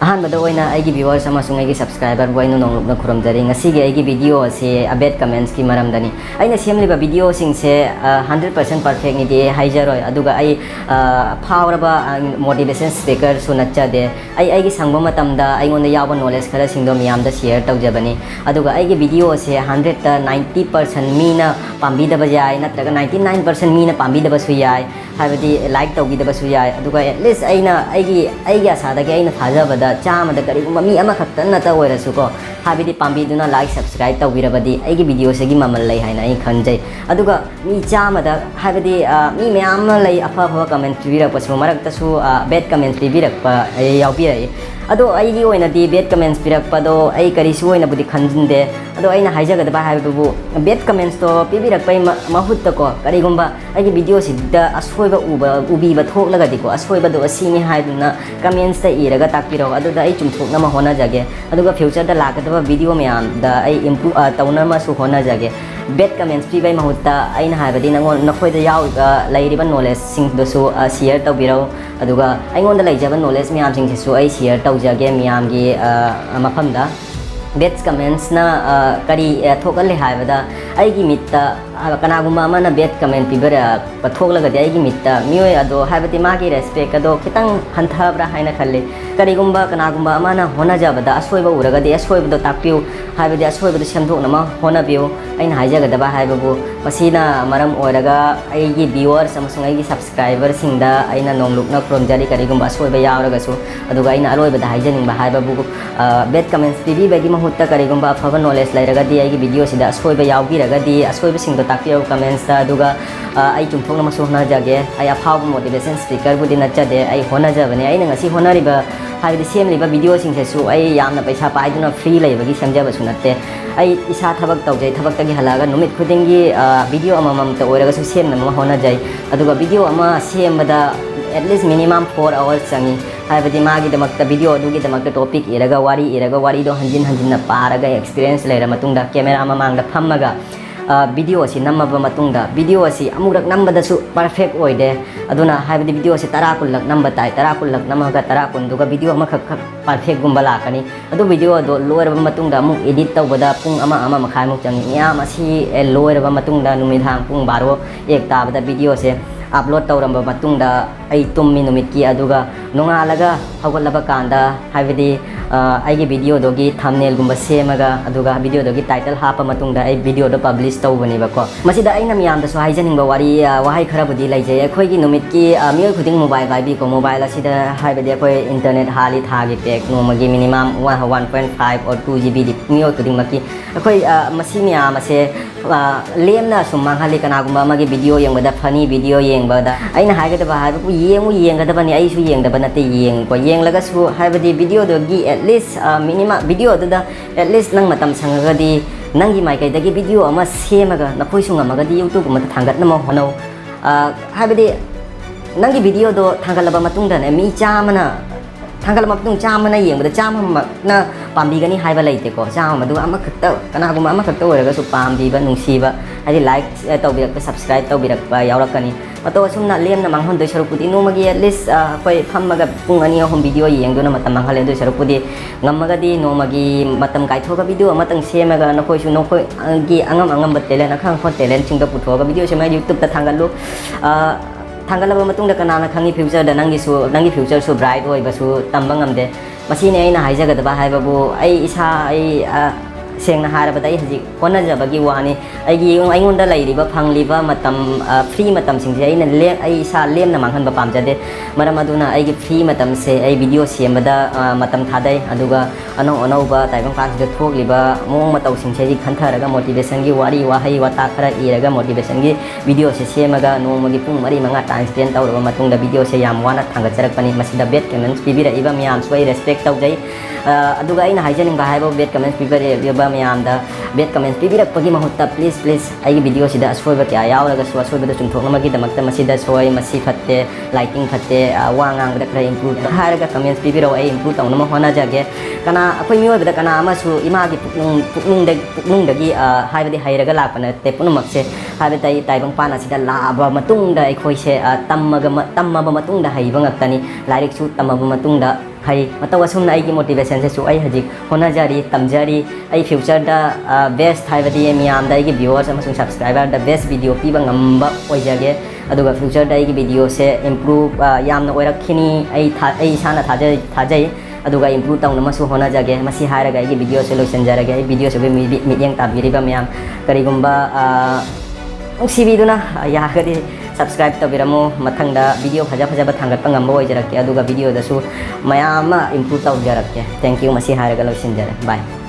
Ahmad viewers subscriber बोइनो नोंगलुकना खुरमजरी ngasi वीडियो से अबेट कमेंट्स की मरमदनी अइना सेमलिबा वीडियो सिंगसे 100% परफेक्ट नि दे हाइजरोय अदुगा आई फावरबा मोटिवेशन स्पीकर सु नच्चादे आई संगबा मतमदा आइगोंदा याबा नॉलेज खरा सिंगदो मियामदा शेयर तौजबनी अदुगा आई वीडियो से 100 ता 90% मीना पांबीदबा जाय नत्रगा 99% मीना पांबीदबा सु याय हाबदी लाइक तौगीदबा सु याय अदुगा एटलीस्ट आइना आसादगे आइना थाजबदा चामदा करिगुम्बा मी अमा खत्तन नता ओइरसुको हाबदी पांबीदुना लाइक सब्सक्राइब तौबिरबदी आइगी वीडियो सेगी ममल लै हाइना आई खंजै अदुगा मी चामदा हाबदी मी मयाम लै अफाफा कमेंट पिबिरकपसु मरक्तसु बेड कमेंट पिबिरकपा याउबिरै अदो आइगी ओइनादि बेड कमेंट्स पिरकपदो आई करिसु ओइनाबुदि खंजिनदे अदो आइना हाइजगदबा हाइबुबु बेड कमेंट्स तो पिबिरकपै महुत्तको करिगुम्बा आइगी वीडियो सिदा असोइबा उबीबा थोकलगदिको असोइबदो असिनि हाइदुना कमेंट्स ता इरगा ताकपिरो अदुदा आई चुमथोकना म होना जागे अदुगा फ्यूचर दा लागदबा वीडियो मयाम दा आई इम्प्रूव तौनमा सु होना जागे बेड कमेंट्स पिबै महुत्ता आइना हाइबदि नंगोन नखोइदा याउगा लैरिबा नॉलेज सिंगदसु शेयर तौबिरो अदुगा आइगोंदा लैजबा नॉलेज मयाम सिंगसेसु आई शेयर तौजगे मयामगी मफमदा बेड कमेंट्स ना करी थोकले हाइबदा आइगी मित्ता कनागुम्बा अमना बेड कमेंट पिबरा पथोकलगदि आइगी मित्ता मियोय अदो हाइबदि मागी रेस्पेक्ट अदो खितंग हंथाब्रा हाइना खल्ले करिगुम्बा कनागुम्बा अमना होना जाबदा असोइबा उरगदि असोइबदो ताकपिउ हाइबदि असोइबदो सेमथोकनमा होनाबिउ आइना हाइजगदबा हाइबबु मसिना मरम ओइरगा आइगी व्यूअर्स अमसुंग आइगी सब्सक्राइबर सिंगदा आइना नोंगलुकना खुरमजरी करिगुम्बा असोइबा यावरगसु अदुगा आइना अरोइबदा हाइजनिंबा हाइबबु बेड कमेंट्स पिबिबगी महुत्ता करिगुम्बा अफबा नॉलेज लैरगदि आइगी वीडियो सिदा असोइबा यावबिरगदि असोइबा सिंगदो ताकपिउ कमेंट्स ता अदुगा आई चुमथोकना मसु होना जागे आई अफाव मोटिवेशन स्पीकर बुदि नच्चादे आई होना जबने आइना ngasi होनारिबा हाइबदि सेमलिबा वीडियो सिंगसेसु आई यामना पैसा पाइदुना फ्री लैबगी सेमजबसु नत्ते आई इसा थबक तौजै थबक्तगी हलागा नुमित खुदिंगी वीडियो अममम त ओइरगसु सेमना होना जाय अदुगा वीडियो अमा सेमबदा एटलीस्ट मिनिमम 4 आवर्स चंगी हाइबदि मागी दमक्ता वीडियो अदुगी दमक्ता टॉपिक इरगा वारी दो हंजिन पारगा एक्सपीरियंस लेरा मतुंगदा कैमरा ममांगदा फम्मगा वीडियो से नम्मबा मतुंगदा वीडियो से अमुरक नम्बदसु परफेक्ट ओइदे अदुना हाइबदि वीडियो से 10 कुलक नम्बर ताई 10 कुलक नमगा 10 कुंदुगा वीडियो अमखक परफेक्ट गुम्बा लाकनी अदु वीडियो दो लोयरबा मतुंगदा अमु एडिट तौबदा पुंग अमा मखाय मुक चंगी याम असि लोयरबा मतुंगदा नुमिधांग पुंग 12 एक ताबदा वीडियो से अपलोड तौरंबा मतुंगदा आई तुम्मी नुमित की अदुगा नोंगालगा हौगलबा कांदा हाइबदि आइगी वीडियो दोगी थंबनेल गुम्बा सेमगा अदुगा वीडियो दोगी टाइटल हापा मतुंगदा आई वीडियो दो पब्लिश तौबनीबको मसिदा आइना मियामदसु हाइजनिंगबा वारी वाहाई खराबुदि लैजे अखोइगी नुमित की मियोय खुदिंग मोबाइल बाइबीको मोबाइल असिदा हाइबदि अखोइ इंटरनेट हाली थागी पैक नोमगी मिनिमम 1.5 और 2 GB दि मियोय खुदिंग मकी अखोइ मसि मियाम असे लेमना सुम मांगहाली कनागुम्बा अमगी वीडियो येंगबदा फनी वीडियो येंगबदा आइना हाइगदबा हाइबु येंगदबनी आइसु येंगदबा नते येंगको येंगलगसु हाइबदि वीडियो दोगी एटलीस्ट मिनिमम वीडियो दुदा एटलीस्ट नंग मतम संगगदी नंगी माइकैदगी वीडियो अमा सेमगा नखोइसु ngमगदी यूट्यूब मा थांगतनम होनौ हाइबदि नंगी वीडियो दो थांगलबा मतुंगदा ने मी चामना थांगलबा मतुंग चामना येंगबदा चामना पांबीगनी हाइबा लैतेको चाम मदु अमा खत्ता कनागुमा अमा खत्ता ओइरगसु पांबीबा नुंसीबा हाइदि लाइक तौबिरक सब्सक्राइब तौबिरक यावरकनी मतो असुमना लेमना मांगहन दो सरुपुदी नोमगी एटलीस्ट कोइ फम्मगा पुंग अनि अहम वीडियो येंगदुना मतम मांगहले दो सरुपुदी ngमगदी नोमगी मतम काइथोगा वीडियो अमतंग सेमगा नखोइसु नखोइगी अंगम टेलेंट अखंग फोन टेलेंट सिंगदो पुथोगा वीडियो सेमा यूट्यूब ता थांगलु थांगलबा मतुंगदा कनाना खंगी फ्यूचर दा नंगी फ्यूचर सु ब्राइट ओइबसु तंबा ngamde मसिने आइना हाइजगदबा हाइबाबु आई इसा आई सेंगना हारबदा आई हजि होनजबगी वानी आइगोंदा लैरिबा फंगलिबा मतम फ्री मतम सिंगजे आइना ले आई सा लेमना मांगहनबा पामजदे मरम अदुना आइगी फ्री मतम से आई वीडियो सेमबदा मतम थादै अदुगा अनौबा ताइबम कासिदा थोगलिबा मोंग मतौ सिंगजे खंथरगा मोटिवेशन गी वारी वाहै वाता खरा इरगा मोटिवेशन गी वीडियो से सेमगा नोंमगी पुंग मरी मंगा टाइम स्पेंड तौरबा मतुंगदा वीडियो से याम वाना थांगचरकपनी मसिदा बेड कमेंट्स पिबिरइबा मियाम सोइ रेस्पेक्ट तौजै अदुगा आइना हाइजनिंगबा हाइबो बेड कमेंट्स पिबिरइबा मियामदा बेड कमेंट्स पिबिरकपगी महुत्ता प्लीज आइगी वीडियो सिदा असोइबा क्या यावरगसु असोइबदा चुमथोकनमगी दमक्ता मसिदा सोइ मसि फत्ते लाइटिंग फत्ते वांगांगदा खरा इम्प्रूव हारगा कमेंट्स पिबिरो आई इम्प्रूव तौनमा होना जागे कना अखोइ मियोबदा कना अमसु इमागी पुकनुंगदगी हाइबदि हाइरगा लापना ते पुनमक्से हाइबदि ताइबंग पाना सिदा लाबा मतुंगदा अखोइसे तम्मबा मतुंगदा हाइबा ngakतनी लाइरिकसु तम्मबा मतुंगदा है मतलब असुम आई मोटिवेशन से आई हजिक होनाजारी तमजारी आई फ्यूचर दा बेस्ट है मियाम दा व्यूअर्स सब्सक्राइबर दा बेस्ट वीडियो पीब ngamba ओइजागे अदुगा फ्यूचर दा वीडियो से इम्प्रूव यामना ओइरखिनी आई इसाना थाजै अदुगा इम्प्रूव तौनमसु होनाजागे मसी हारगा आई वीडियो से लोइसनजारगे वीडियो से मियेंग ताबिरिबा मैम करिगुम्बा नुसिबिदुना यागदि सब्सक्राइब तौबिरमु मथंगदा वीडियो फजा फजा थांगटपा ngamba ओइजरके अदुगा वीडियो दसु मयाम इम्प्रूव तौजरके थैंक यू मसी हारगा लोइसनजारे बाय